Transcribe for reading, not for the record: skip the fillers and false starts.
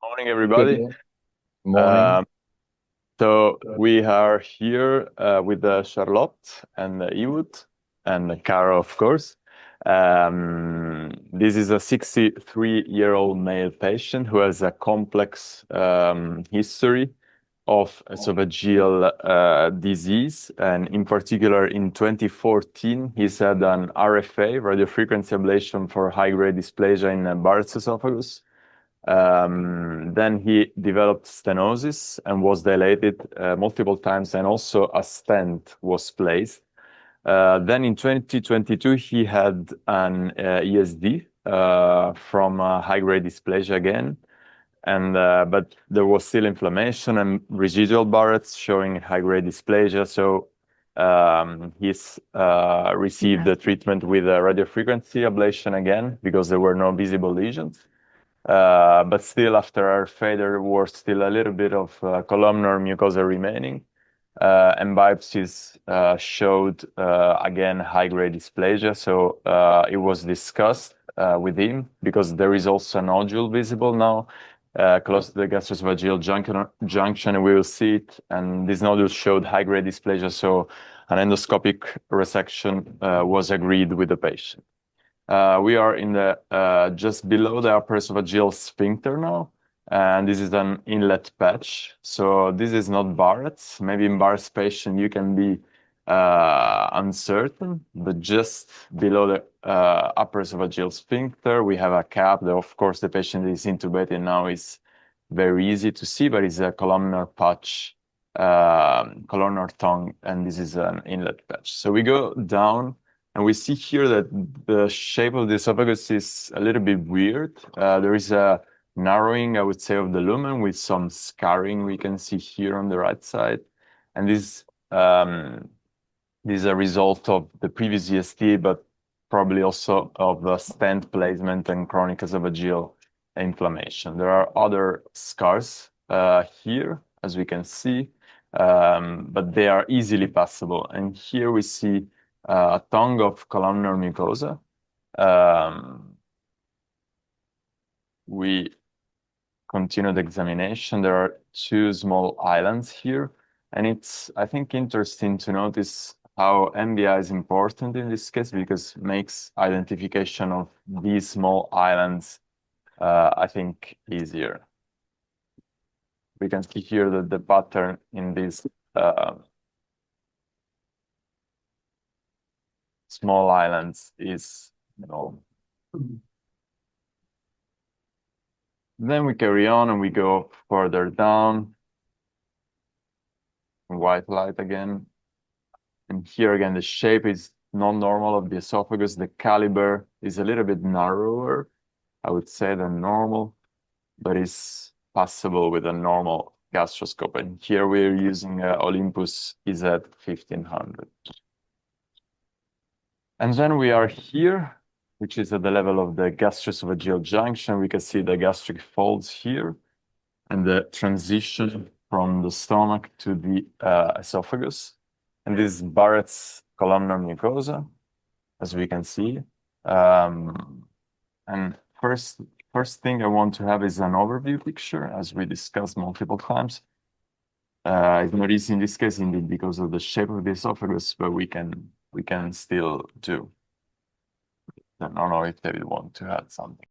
Morning, everybody. Good morning. So we are here with Charlotte and Ewood and Cara, of course. This is a 63-year-old male patient who has a complex history of esophageal disease, and in particular in 2014 he's had an RFA, radiofrequency ablation, for high-grade dysplasia in Barrett's esophagus. Then he developed stenosis and was dilated multiple times, and also a stent was placed. Then in 2022 he had an ESD from high-grade dysplasia again, and but there was still inflammation and residual Barrett's showing high-grade dysplasia. So he's received the treatment with a radiofrequency ablation again because there were no visible lesions. But still, after RFA, there was still a little bit of columnar mucosa remaining, and biopsies showed again high-grade dysplasia. So it was discussed with him because there is also a nodule visible now close to the gastroesophageal junction, and we will see it. And this nodule showed high-grade dysplasia, so an endoscopic resection was agreed with the patient. We are in the just below the upper esophageal sphincter now, and this is an inlet patch. So this is not Barrett's. Maybe in Barrett's patient you can be uncertain, but just below the upper esophageal sphincter we have a cap. Of course, the patient is intubated now. Is very easy to see, but it's a columnar patch, columnar tongue, and this is an inlet patch. So we go down, and we see here that the shape of the esophagus is a little bit weird. There is a narrowing, I would say, of the lumen with some scarring we can see here on the right side. And this is a result of the previous EST, but probably also of the stent placement and chronic esophageal inflammation. There are other scars here, as we can see, but they are easily passable. And here we see a tongue of columnar mucosa. We continue the examination. There are two small islands here, and it's, I think, interesting to notice how MBI is important in this case, because it makes identification of these small islands, I think, easier. We can see here that the pattern in these small islands is normal. Then we carry on and we go further down. White light again. And here again, the shape is not normal of the esophagus. The caliber is a little bit narrower, I would say, than normal, but it's passable with a normal gastroscope. And here we're using Olympus EZ 1500. And then we are here, which is at the level of the gastroesophageal junction. We can see the gastric folds here and the transition from the stomach to the esophagus. And this is Barrett's columnar mucosa, as we can see. And first thing I want to have is an overview picture, as we discussed multiple times. It's not easy in this case, indeed, because of the shape of the esophagus, but we can still do. I don't know if they would want to add something.